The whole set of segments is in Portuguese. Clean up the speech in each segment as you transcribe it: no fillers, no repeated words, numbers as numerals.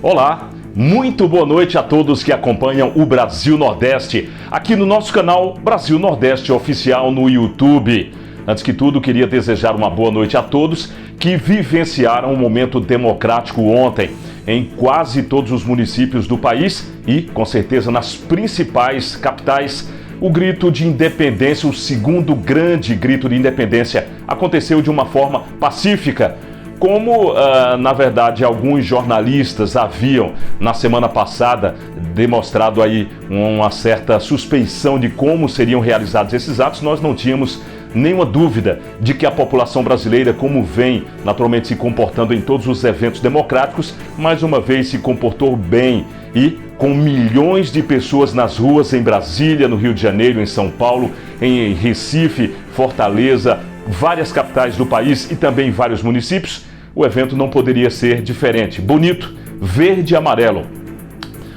Olá, muito boa noite a todos que acompanham o Brasil Nordeste, aqui no nosso canal Brasil Nordeste Oficial no YouTube. Antes que tudo, queria desejar uma boa noite a todos que vivenciaram um momento democrático ontem em quase todos os municípios do país e, com certeza, nas principais capitais. O grito de independência, o segundo grande grito de independência, aconteceu de uma forma pacífica, como, na verdade, alguns jornalistas haviam, na semana passada, demonstrado aí uma certa suspeição de como seriam realizados esses atos. Nós não tínhamos nenhuma dúvida de que a população brasileira, como vem naturalmente se comportando em todos os eventos democráticos, mais uma vez se comportou bem e com milhões de pessoas nas ruas em Brasília, no Rio de Janeiro, em São Paulo, em Recife, Fortaleza, várias capitais do país e também vários municípios, o evento não poderia ser diferente. Bonito, verde e amarelo.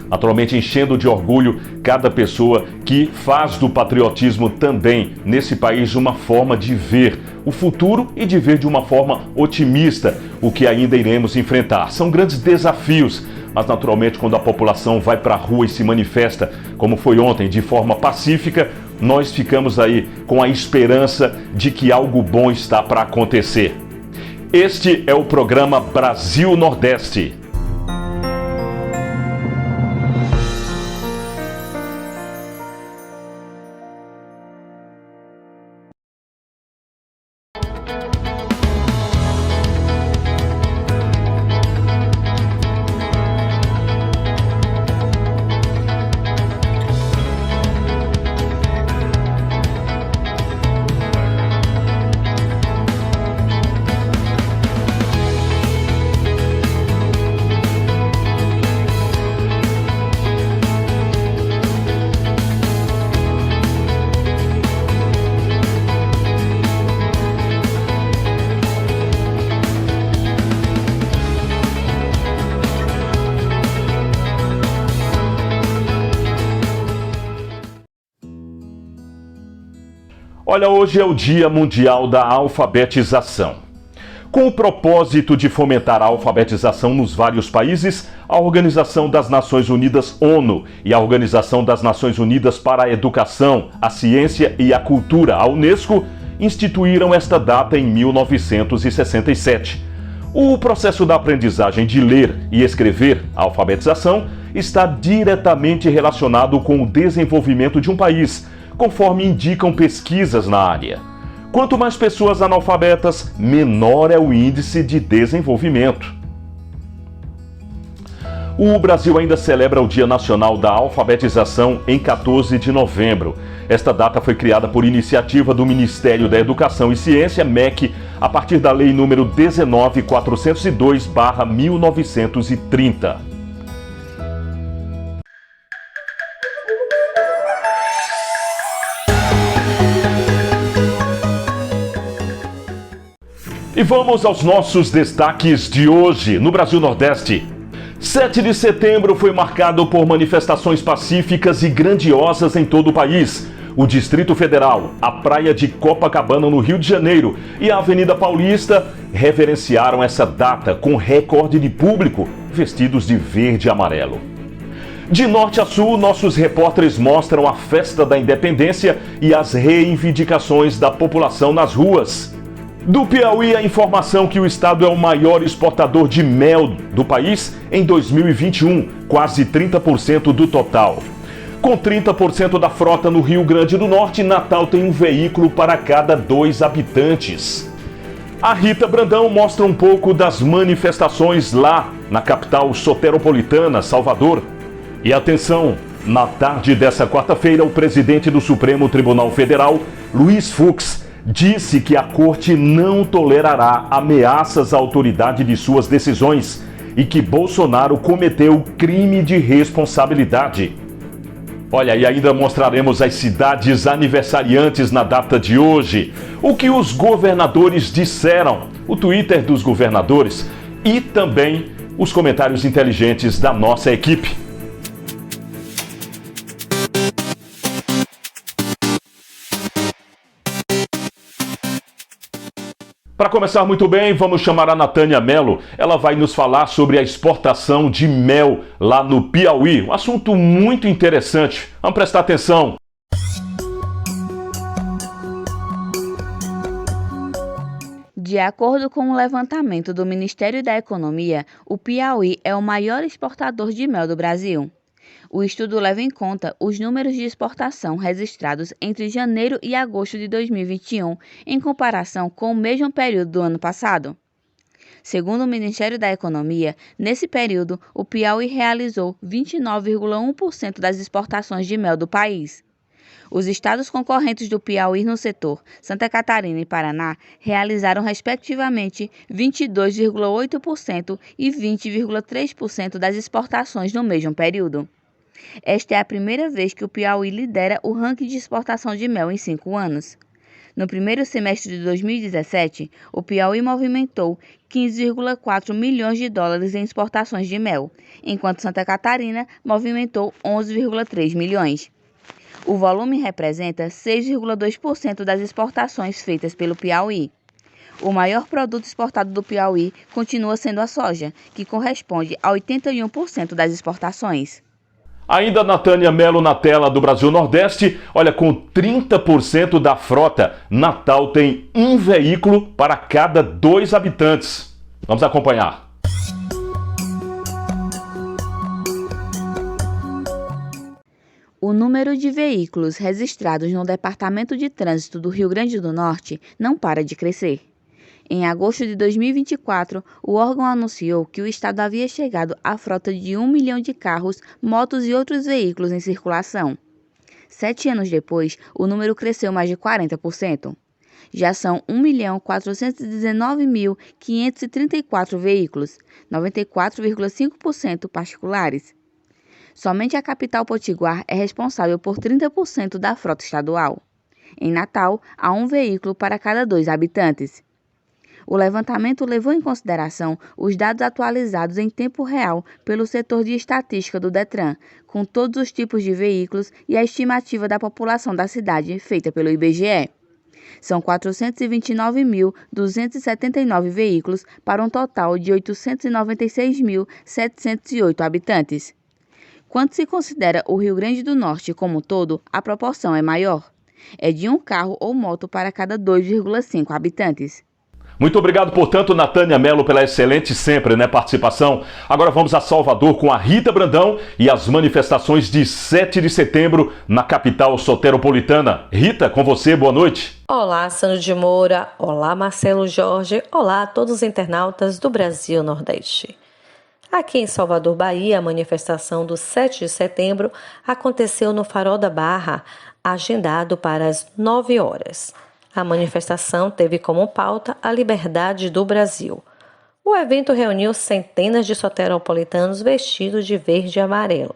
Naturalmente enchendo de orgulho cada pessoa que faz do patriotismo também nesse país uma forma de ver o futuro e de ver de uma forma otimista o que ainda iremos enfrentar. São grandes desafios, mas naturalmente quando a população vai para a rua e se manifesta, como foi ontem, de forma pacífica, nós ficamos aí com a esperança de que algo bom está para acontecer. Este é o programa Brasil Nordeste. Olha, hoje é o Dia Mundial da Alfabetização. Com o propósito de fomentar a alfabetização nos vários países, a Organização das Nações Unidas, ONU, e a Organização das Nações Unidas para a Educação, a Ciência e a Cultura, a Unesco, instituíram esta data em 1967. O processo da aprendizagem de ler e escrever, a alfabetização, está diretamente relacionado com o desenvolvimento de um país, conforme indicam pesquisas na área. Quanto mais pessoas analfabetas, menor é o índice de desenvolvimento. O Brasil ainda celebra o Dia Nacional da Alfabetização em 14 de novembro. Esta data foi criada por iniciativa do Ministério da Educação e Ciência, MEC, a partir da Lei nº 19.402/1930. E vamos aos nossos destaques de hoje no Brasil Nordeste. 7 de setembro foi marcado por manifestações pacíficas e grandiosas em todo o país. O Distrito Federal, a Praia de Copacabana no Rio de Janeiro e a Avenida Paulista reverenciaram essa data com recorde de público vestidos de verde e amarelo. De norte a sul, nossos repórteres mostram a festa da independência e as reivindicações da população nas ruas. Do Piauí, a informação que o estado é o maior exportador de mel do país em 2021, quase 30% do total. Com 30% da frota no Rio Grande do Norte, Natal tem um veículo para cada 2 habitantes. A Rita Brandão mostra um pouco das manifestações lá na capital soteropolitana, Salvador. E atenção, na tarde dessa quarta-feira, o presidente do Supremo Tribunal Federal, Luiz Fux, disse que a corte não tolerará ameaças à autoridade de suas decisões e que Bolsonaro cometeu crime de responsabilidade. Olha, e ainda mostraremos as cidades aniversariantes na data de hoje, o que os governadores disseram, o Twitter dos governadores e também os comentários inteligentes da nossa equipe. Para começar muito bem, vamos chamar a Natânia Mello. Ela vai nos falar sobre a exportação de mel lá no Piauí. Um assunto muito interessante. Vamos prestar atenção. De acordo com o levantamento do Ministério da Economia, o Piauí é o maior exportador de mel do Brasil. O estudo leva em conta os números de exportação registrados entre janeiro e agosto de 2021, em comparação com o mesmo período do ano passado. Segundo o Ministério da Economia, nesse período, o Piauí realizou 29,1% das exportações de mel do país. Os estados concorrentes do Piauí no setor, Santa Catarina e Paraná, realizaram respectivamente 22,8% e 20,3% das exportações no mesmo período. Esta é a primeira vez que o Piauí lidera o ranking de exportação de mel em 5 anos. No primeiro semestre de 2017, o Piauí movimentou 15,4 milhões de dólares em exportações de mel, enquanto Santa Catarina movimentou 11,3 milhões. O volume representa 6,2% das exportações feitas pelo Piauí. O maior produto exportado do Piauí continua sendo a soja, que corresponde a 81% das exportações. Ainda Natânia Mello na tela do Brasil Nordeste. Olha, com 30% da frota, Natal tem um veículo para cada 2 habitantes. Vamos acompanhar. O número de veículos registrados no Departamento de Trânsito do Rio Grande do Norte não para de crescer. Em agosto de 2024, o órgão anunciou que o estado havia chegado à frota de 1 milhão de carros, motos e outros veículos em circulação. 7 anos depois, o número cresceu mais de 40%. Já são 1.419.534 veículos, 94,5% particulares. Somente a capital potiguar é responsável por 30% da frota estadual. Em Natal, há um veículo para cada 2 habitantes. O levantamento levou em consideração os dados atualizados em tempo real pelo setor de estatística do Detran, com todos os tipos de veículos e a estimativa da população da cidade feita pelo IBGE. São 429.279 veículos para um total de 896.708 habitantes. Quando se considera o Rio Grande do Norte como um todo, a proporção é maior. É de um carro ou moto para cada 2,5 habitantes. Muito obrigado, portanto, Natânia Mello, pela excelente sempre, participação. Agora vamos a Salvador com a Rita Brandão e as manifestações de 7 de setembro na capital soteropolitana. Rita, com você, boa noite. Olá, Sandro de Moura. Olá, Marcelo Jorge. Olá a todos os internautas do Brasil Nordeste. Aqui em Salvador, Bahia, a manifestação do 7 de setembro aconteceu no Farol da Barra, agendado para as 9 horas. A manifestação teve como pauta a liberdade do Brasil. O evento reuniu centenas de soteropolitanos vestidos de verde e amarelo.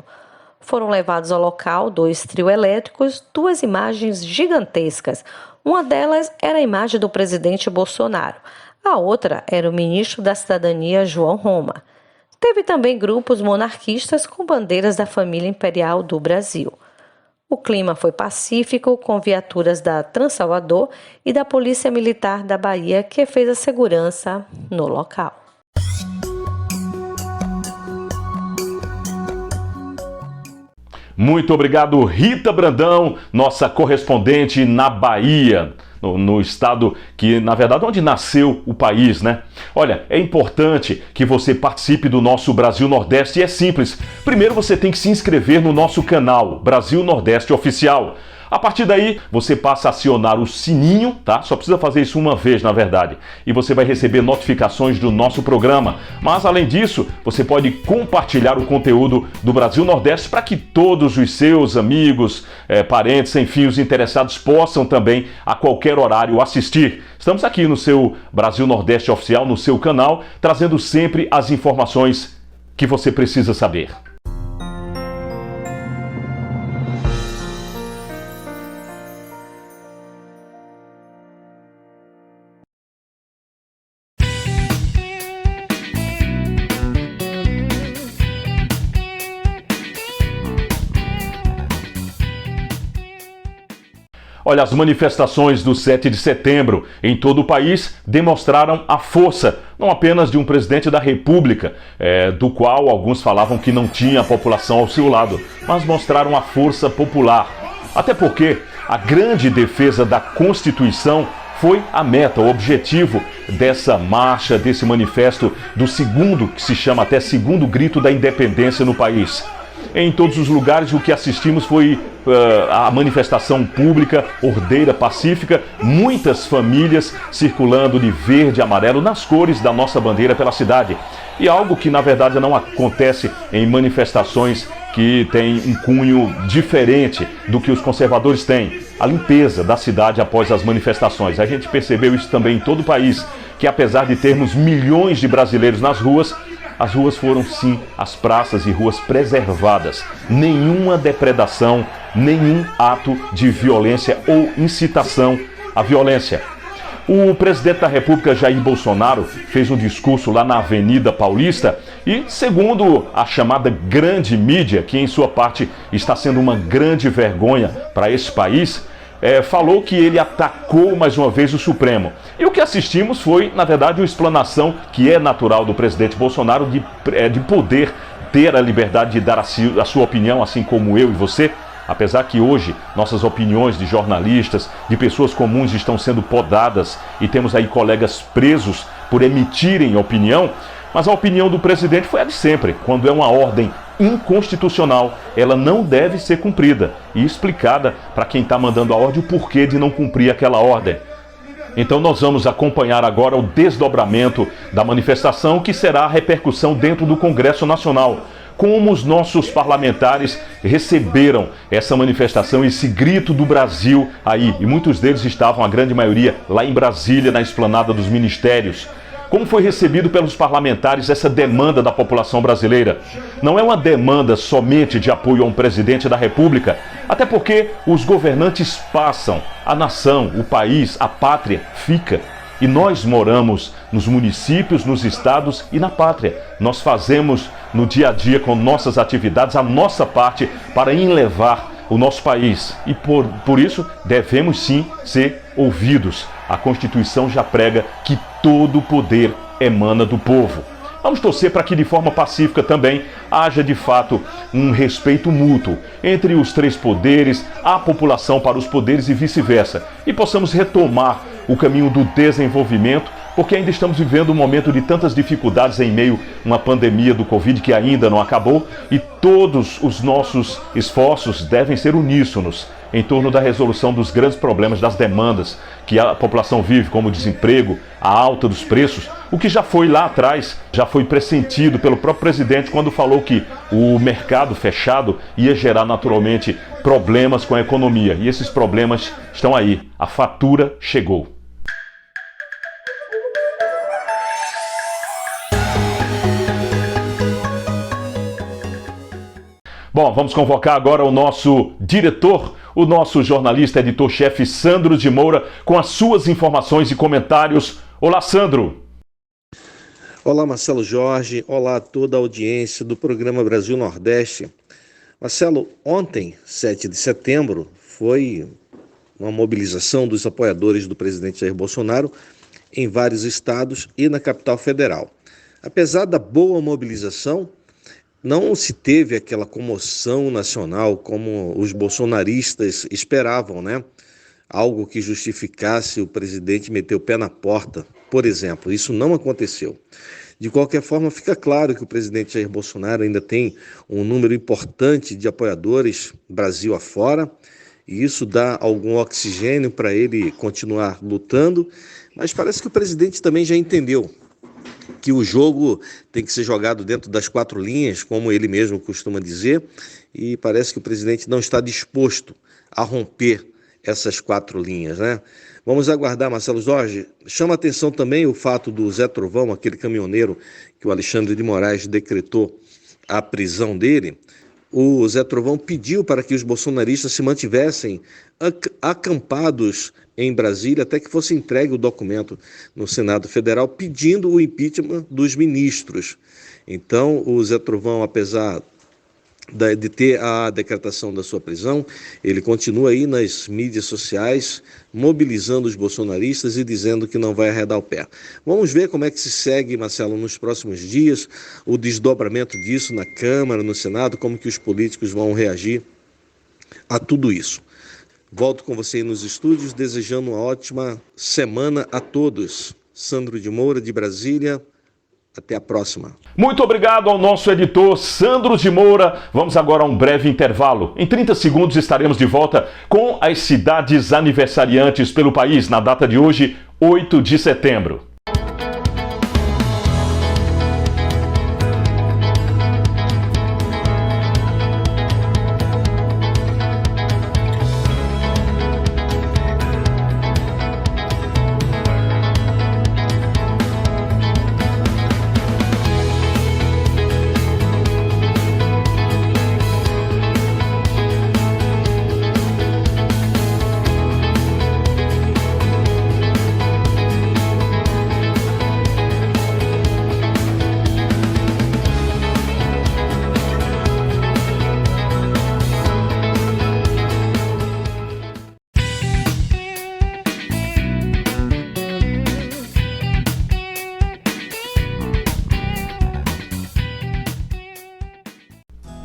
Foram levados ao local 2 trios elétricos, 2 imagens gigantescas. Uma delas era a imagem do presidente Bolsonaro. A outra era o ministro da Cidadania, João Roma. Teve também grupos monarquistas com bandeiras da família imperial do Brasil. O clima foi pacífico, com viaturas da Transalvador e da Polícia Militar da Bahia, que fez a segurança no local. Muito obrigado, Rita Brandão, nossa correspondente na Bahia, no estado que, na verdade, onde nasceu o país, Olha, é importante que você participe do nosso Brasil Nordeste e é simples. Primeiro você tem que se inscrever no nosso canal Brasil Nordeste Oficial. A partir daí, você passa a acionar o sininho, tá? Só precisa fazer isso uma vez, na verdade. E você vai receber notificações do nosso programa. Mas, além disso, você pode compartilhar o conteúdo do Brasil Nordeste para que todos os seus amigos, parentes, enfim, os interessados possam também, a qualquer horário, assistir. Estamos aqui no seu Brasil Nordeste Oficial, no seu canal, trazendo sempre as informações que você precisa saber. Olha, as manifestações do 7 de setembro em todo o país demonstraram a força, não apenas de um presidente da República, do qual alguns falavam que não tinha a população ao seu lado, mas mostraram a força popular. Até porque a grande defesa da Constituição foi a meta, o objetivo dessa marcha, desse manifesto do segundo, que se chama até segundo grito da independência no país. Em todos os lugares o que assistimos foi a manifestação pública, ordeira, pacífica, muitas famílias circulando de verde e amarelo nas cores da nossa bandeira pela cidade. E algo que na verdade não acontece em manifestações que têm um cunho diferente do que os conservadores têm. A limpeza da cidade após as manifestações. A gente percebeu isso também em todo o país, que apesar de termos milhões de brasileiros nas ruas, as ruas foram sim, as praças e ruas preservadas. Nenhuma depredação, nenhum ato de violência ou incitação à violência. O presidente da República, Jair Bolsonaro, fez um discurso lá na Avenida Paulista e, segundo a chamada grande mídia, que em sua parte está sendo uma grande vergonha para esse país, falou que ele atacou mais uma vez o Supremo. E o que assistimos foi, na verdade, uma explanação que é natural do presidente Bolsonaro de poder ter a liberdade de dar a sua opinião, assim como eu e você. Apesar que hoje nossas opiniões de jornalistas, de pessoas comuns estão sendo podadas e temos aí colegas presos por emitirem opinião, mas a opinião do presidente foi a de sempre. Quando é uma ordem inconstitucional, ela não deve ser cumprida e explicada para quem está mandando a ordem o porquê de não cumprir aquela ordem. Então nós vamos acompanhar agora o desdobramento da manifestação, que será a repercussão dentro do Congresso Nacional. Como os nossos parlamentares receberam essa manifestação, esse grito do Brasil aí. E muitos deles estavam, a grande maioria, lá em Brasília, na esplanada dos ministérios. Como foi recebido pelos parlamentares essa demanda da população brasileira? Não é uma demanda somente de apoio a um presidente da República, até porque os governantes passam, a nação, o país, a pátria fica. E nós moramos nos municípios, nos estados e na pátria. Nós fazemos no dia a dia com nossas atividades a nossa parte para enlevar o nosso país. E por isso devemos sim ser ouvidos. A Constituição já prega que todo poder emana do povo. Vamos torcer para que de forma pacífica também haja de fato um respeito mútuo entre os três poderes, a população para os poderes e vice-versa. E possamos retomar o caminho do desenvolvimento, porque ainda estamos vivendo um momento de tantas dificuldades em meio a uma pandemia do Covid que ainda não acabou, e todos os nossos esforços devem ser uníssonos em torno da resolução dos grandes problemas, das demandas que a população vive, como o desemprego, a alta dos preços, o que já foi lá atrás, já foi pressentido pelo próprio presidente quando falou que o mercado fechado ia gerar naturalmente problemas com a economia. E esses problemas estão aí, a fatura chegou. Bom, vamos convocar agora o nosso diretor, o nosso jornalista, editor-chefe Sandro de Moura, com as suas informações e comentários. Olá, Sandro! Olá, Marcelo Jorge. Olá a toda a audiência do programa Brasil Nordeste. Marcelo, ontem, 7 de setembro, foi uma mobilização dos apoiadores do presidente Jair Bolsonaro em vários estados e na capital federal. Apesar da boa mobilização, não se teve aquela comoção nacional como os bolsonaristas esperavam, né? Algo que justificasse o presidente meter o pé na porta, por exemplo. Isso não aconteceu. De qualquer forma, fica claro que o presidente Jair Bolsonaro ainda tem um número importante de apoiadores Brasil afora, e isso dá algum oxigênio para ele continuar lutando, mas parece que o presidente também já entendeu que o jogo tem que ser jogado dentro das quatro linhas, como ele mesmo costuma dizer, e parece que o presidente não está disposto a romper essas quatro linhas, né? Vamos aguardar, Marcelo Jorge. Chama a atenção também o fato do Zé Trovão, aquele caminhoneiro que o Alexandre de Moraes decretou a prisão dele. O Zé Trovão pediu para que os bolsonaristas se mantivessem acampados em Brasília até que fosse entregue o documento no Senado Federal pedindo o impeachment dos ministros. Então, o Zé Trovão, apesar de ter a decretação da sua prisão, ele continua aí nas mídias sociais, mobilizando os bolsonaristas e dizendo que não vai arredar o pé. Vamos ver como é que se segue, Marcelo, nos próximos dias, o desdobramento disso na Câmara, no Senado, como que os políticos vão reagir a tudo isso. Volto com você aí nos estúdios, desejando uma ótima semana a todos. Sandro de Moura, de Brasília. Até a próxima. Muito obrigado ao nosso editor Sandro de Moura. Vamos agora a um breve intervalo. Em 30 segundos estaremos de volta com as cidades aniversariantes pelo país na data de hoje, 8 de setembro.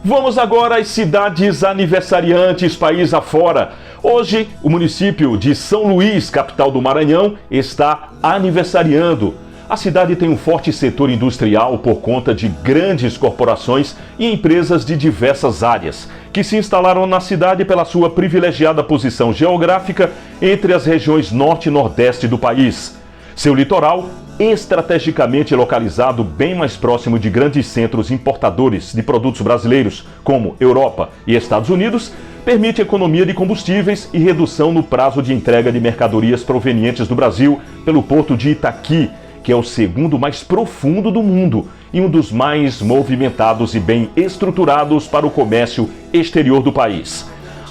Vamos agora às cidades aniversariantes país afora. Hoje, o município de São Luís, capital do Maranhão, está aniversariando. A cidade tem um forte setor industrial por conta de grandes corporações e empresas de diversas áreas, que se instalaram na cidade pela sua privilegiada posição geográfica entre as regiões norte e nordeste do país. Seu litoral, estrategicamente localizado bem mais próximo de grandes centros importadores de produtos brasileiros, como Europa e Estados Unidos, permite economia de combustíveis e redução no prazo de entrega de mercadorias provenientes do Brasil pelo porto de Itaqui, que é o segundo mais profundo do mundo e um dos mais movimentados e bem estruturados para o comércio exterior do país.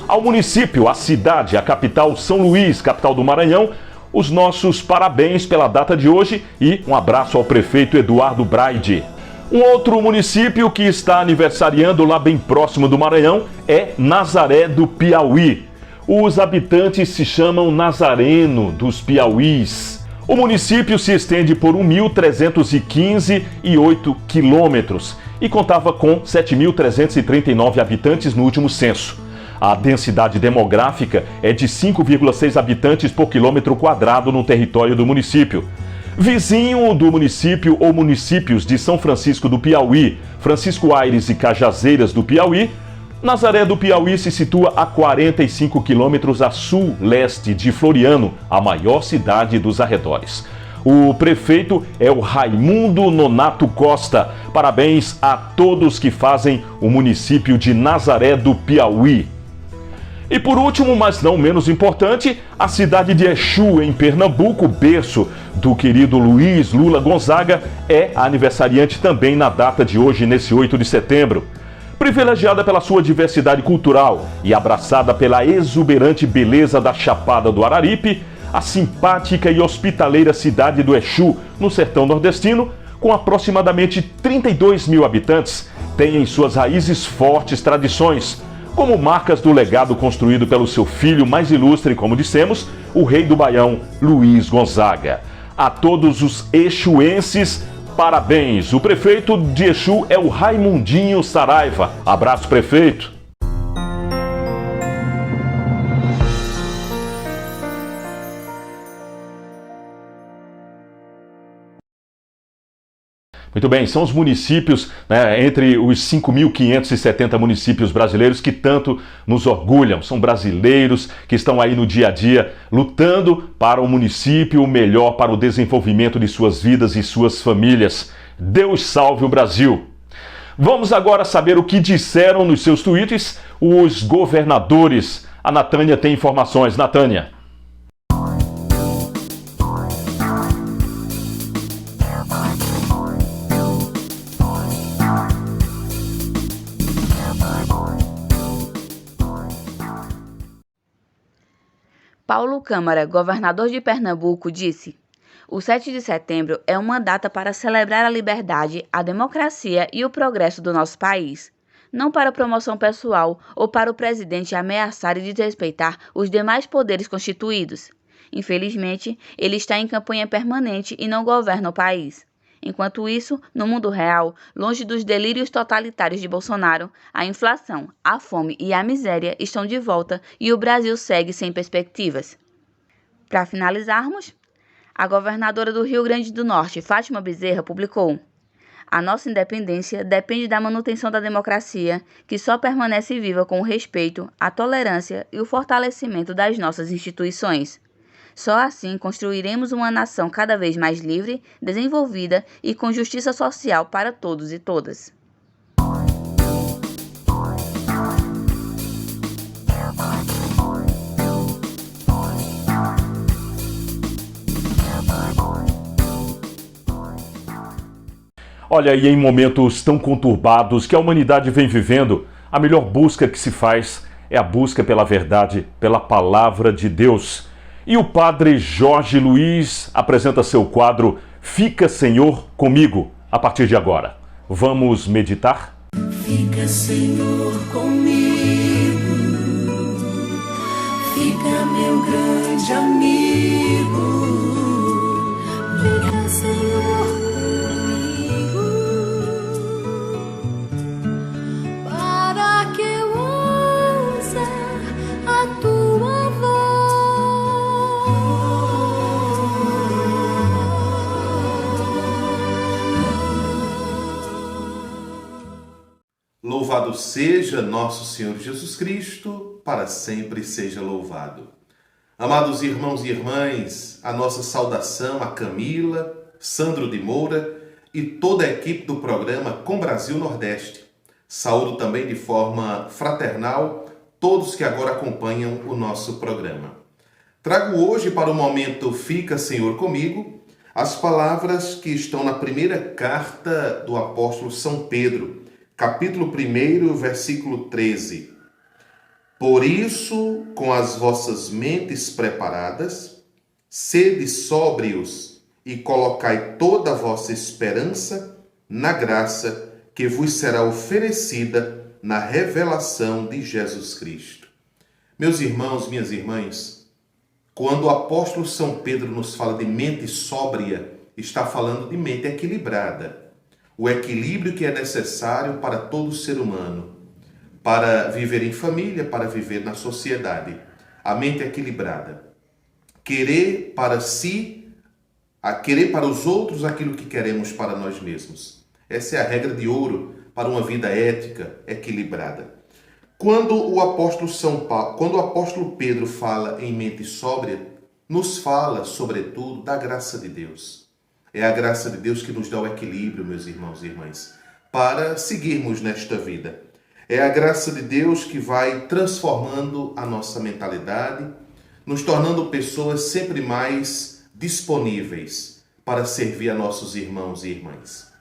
Ao município, a cidade, a capital São Luís, capital do Maranhão, os nossos parabéns pela data de hoje e um abraço ao prefeito Eduardo Braide. Um outro município que está aniversariando lá bem próximo do Maranhão é Nazaré do Piauí. Os habitantes se chamam Nazareno dos Piauís. O município se estende por 1.315,8 quilômetros e contava com 7.339 habitantes no último censo. A densidade demográfica é de 5,6 habitantes por quilômetro quadrado no território do município. Vizinho do município ou municípios de São Francisco do Piauí, Francisco Aires e Cajazeiras do Piauí, Nazaré do Piauí se situa a 45 quilômetros a sul-leste de Floriano, a maior cidade dos arredores. O prefeito é o Raimundo Nonato Costa. Parabéns a todos que fazem o município de Nazaré do Piauí. E por último, mas não menos importante, a cidade de Exu, em Pernambuco, berço do querido Luiz Lula Gonzaga, é aniversariante também na data de hoje, nesse 8 de setembro. Privilegiada pela sua diversidade cultural e abraçada pela exuberante beleza da Chapada do Araripe, a simpática e hospitaleira cidade do Exu, no sertão nordestino, com aproximadamente 32 mil habitantes, tem em suas raízes fortes tradições, como marcas do legado construído pelo seu filho mais ilustre, como dissemos, o rei do Baião, Luiz Gonzaga. A todos os exuenses, parabéns! O prefeito de Exu é o Raimundinho Saraiva. Abraço, prefeito! Muito bem, são os municípios, entre os 5.570 municípios brasileiros que tanto nos orgulham. São brasileiros que estão aí no dia a dia lutando para o município, o melhor para o desenvolvimento de suas vidas e suas famílias. Deus salve o Brasil! Vamos agora saber o que disseram nos seus tweets os governadores. A Natânia tem informações. Natânia. Paulo Câmara, governador de Pernambuco, disse: "O 7 de setembro é uma data para celebrar a liberdade, a democracia e o progresso do nosso país. não para promoção pessoal ou para o presidente ameaçar e desrespeitar os demais poderes constituídos. Infelizmente, ele está em campanha permanente e não governa o país. Enquanto isso, no mundo real, longe dos delírios totalitários de Bolsonaro, a inflação, a fome e a miséria estão de volta e o Brasil segue sem perspectivas. Para finalizarmos, a governadora do Rio Grande do Norte, Fátima Bezerra, publicou: "A nossa independência depende da manutenção da democracia, que só permanece viva com o respeito, a tolerância e o fortalecimento das nossas instituições. Só assim construiremos uma nação cada vez mais livre, desenvolvida e com justiça social para todos e todas." Olha, e em momentos tão conturbados que a humanidade vem vivendo, a melhor busca que se faz é a busca pela verdade, pela palavra de Deus. E o padre Jorge Luiz apresenta seu quadro Fica, Senhor, comigo, a partir de agora. Vamos meditar? Fica, Senhor, comigo, fica, meu grande amigo, fica, Senhor, comigo, para que eu ouça a tua voz. Louvado seja nosso Senhor Jesus Cristo, para sempre seja louvado. Amados irmãos e irmãs, a nossa saudação a Camila, Sandro de Moura e toda a equipe do programa Com Brasil Nordeste. Saúdo também de forma fraternal todos que agora acompanham o nosso programa. Trago hoje para o momento Fica, Senhor, comigo, as palavras que estão na primeira carta do apóstolo São Pedro, capítulo 1, versículo 13. Por isso, com as vossas mentes preparadas, sede sóbrios e colocai toda a vossa esperança na graça que vos será oferecida na revelação de Jesus Cristo. Meus irmãos, minhas irmãs, quando o apóstolo São Pedro nos fala de mente sóbria, está falando de mente equilibrada. O equilíbrio que é necessário para todo ser humano, para viver em família, para viver na sociedade. A mente equilibrada. Querer para si, querer para os outros aquilo que queremos para nós mesmos. Essa é a regra de ouro para uma vida ética equilibrada. Quando o apóstolo Pedro fala em mente sóbria, nos fala, sobretudo, da graça de Deus. É a graça de Deus que nos dá o equilíbrio, meus irmãos e irmãs, para seguirmos nesta vida. É a graça de Deus que vai transformando a nossa mentalidade, nos tornando pessoas sempre mais disponíveis para servir a nossos irmãos e irmãs.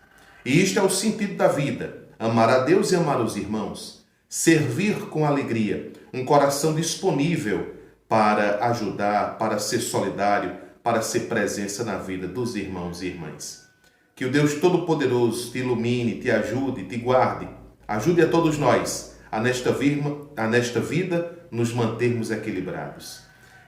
E isto é o sentido da vida: amar a Deus e amar os irmãos, servir com alegria, um coração disponível para ajudar, para ser solidário, para ser presença na vida dos irmãos e irmãs. Que o Deus Todo-Poderoso te ilumine, te ajude, te guarde, ajude a todos nós a nesta vida nos mantermos equilibrados.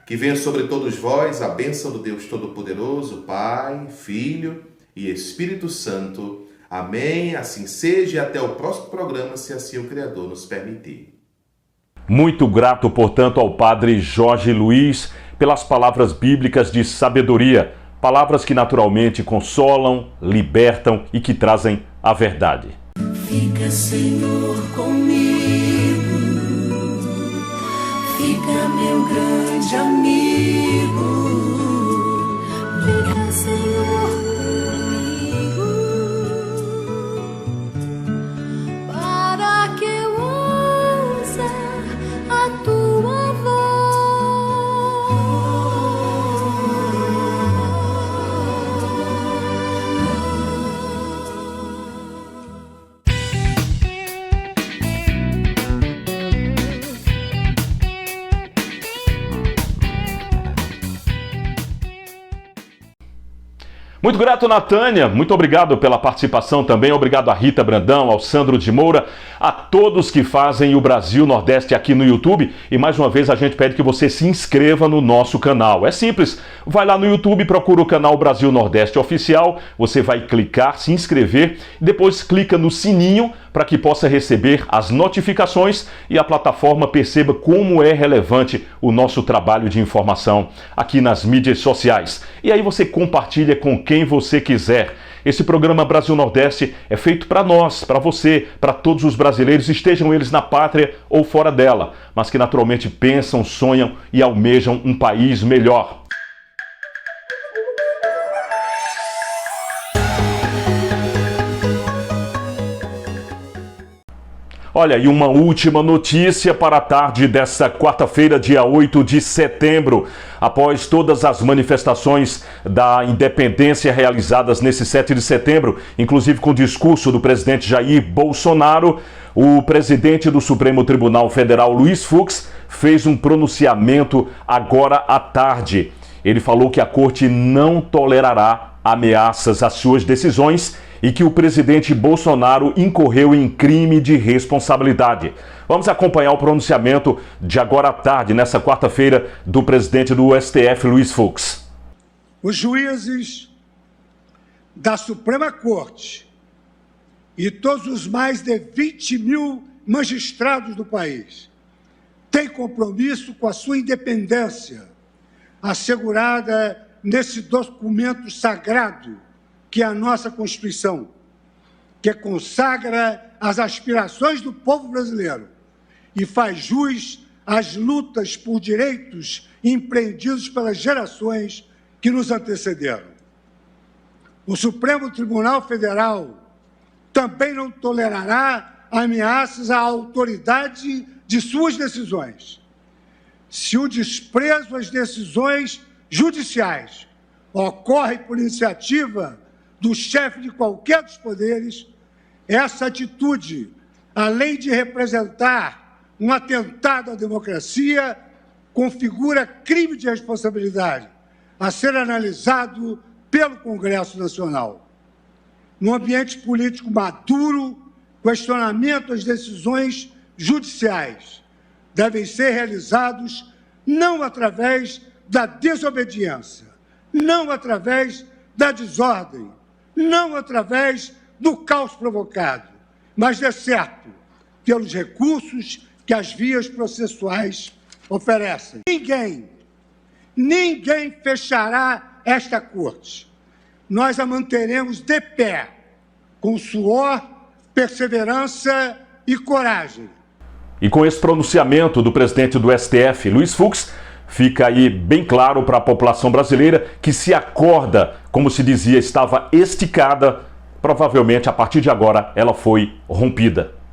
Que venha sobre todos vós a bênção do Deus Todo-Poderoso, Pai, Filho e Espírito Santo. Amém. Assim seja e até o próximo programa, se assim o Criador nos permitir. Muito grato, portanto, ao padre Jorge Luiz pelas palavras bíblicas de sabedoria, palavras que naturalmente consolam, libertam e que trazem a verdade. Fica, Senhor, comigo, fica, meu grande amigo, fica, Senhor, comigo, para que eu ouça a tua voz. Muito grato, Natânia. Muito obrigado pela participação também. Obrigado a Rita Brandão, ao Sandro de Moura, a todos que fazem o Brasil Nordeste aqui no YouTube. E mais uma vez a gente pede que você se inscreva no nosso canal. É simples, vai lá no YouTube, procura o canal Brasil Nordeste Oficial, você vai clicar, se inscrever, depois clica no sininho para que possa receber as notificações e a plataforma perceba como é relevante o nosso trabalho de informação aqui nas mídias sociais. E aí você compartilha com quem você quiser. Esse programa Brasil Nordeste é feito para nós, para você, para todos os brasileiros, estejam eles na pátria ou fora dela, mas que naturalmente pensam, sonham e almejam um país melhor. Olha, e uma última notícia para a tarde desta quarta-feira, dia 8 de setembro. Após todas as manifestações da independência realizadas nesse 7 de setembro, inclusive com o discurso do presidente Jair Bolsonaro, o presidente do Supremo Tribunal Federal, Luiz Fux, fez um pronunciamento agora à tarde. Ele falou que a corte não tolerará ameaças às suas decisões e que o presidente Bolsonaro incorreu em crime de responsabilidade. Vamos acompanhar o pronunciamento de agora à tarde, nessa quarta-feira, do presidente do STF, Luiz Fux. Os juízes da Suprema Corte e todos os mais de 20 mil magistrados do país têm compromisso com a sua independência, assegurada nesse documento sagrado que é a nossa Constituição, que consagra as aspirações do povo brasileiro e faz jus às lutas por direitos empreendidos pelas gerações que nos antecederam. O Supremo Tribunal Federal também não tolerará ameaças à autoridade de suas decisões. Se o desprezo às decisões judiciais ocorre por iniciativa do chefe de qualquer dos poderes, essa atitude, além de representar um atentado à democracia, configura crime de responsabilidade a ser analisado pelo Congresso Nacional. No ambiente político maduro, questionamento às decisões judiciais devem ser realizados não através da desobediência, não através da desordem, não através do caos provocado, mas, de certo, pelos recursos que as vias processuais oferecem. Ninguém fechará esta corte. Nós a manteremos de pé, com suor, perseverança e coragem. E com esse pronunciamento do presidente do STF, Luiz Fux, fica aí bem claro para a população brasileira que se a corda, como se dizia, estava esticada, provavelmente a partir de agora ela foi rompida.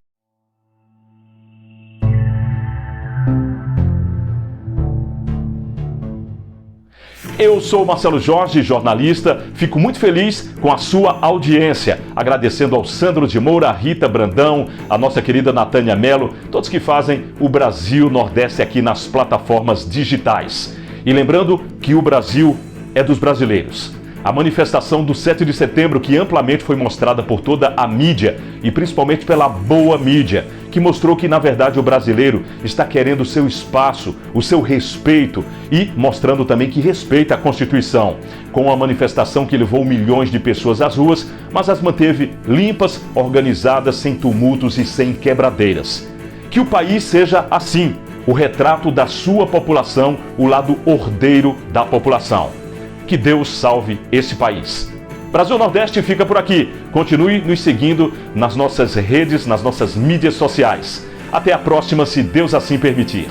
Eu sou Marcelo Jorge, jornalista, fico muito feliz com a sua audiência, agradecendo ao Sandro de Moura, a Rita Brandão, a nossa querida Natânia Mello, todos que fazem o Brasil Nordeste aqui nas plataformas digitais. E lembrando que o Brasil é dos brasileiros. A manifestação do 7 de setembro, que amplamente foi mostrada por toda a mídia e principalmente pela boa mídia, que mostrou que, na verdade, o brasileiro está querendo o seu espaço, o seu respeito e mostrando também que respeita a Constituição, com uma manifestação que levou milhões de pessoas às ruas, mas as manteve limpas, organizadas, sem tumultos e sem quebradeiras. Que o país seja assim, o retrato da sua população, o lado ordeiro da população. Que Deus salve esse país. Brasil Nordeste fica por aqui. Continue nos seguindo nas nossas redes, nas nossas mídias sociais. Até a próxima, se Deus assim permitir.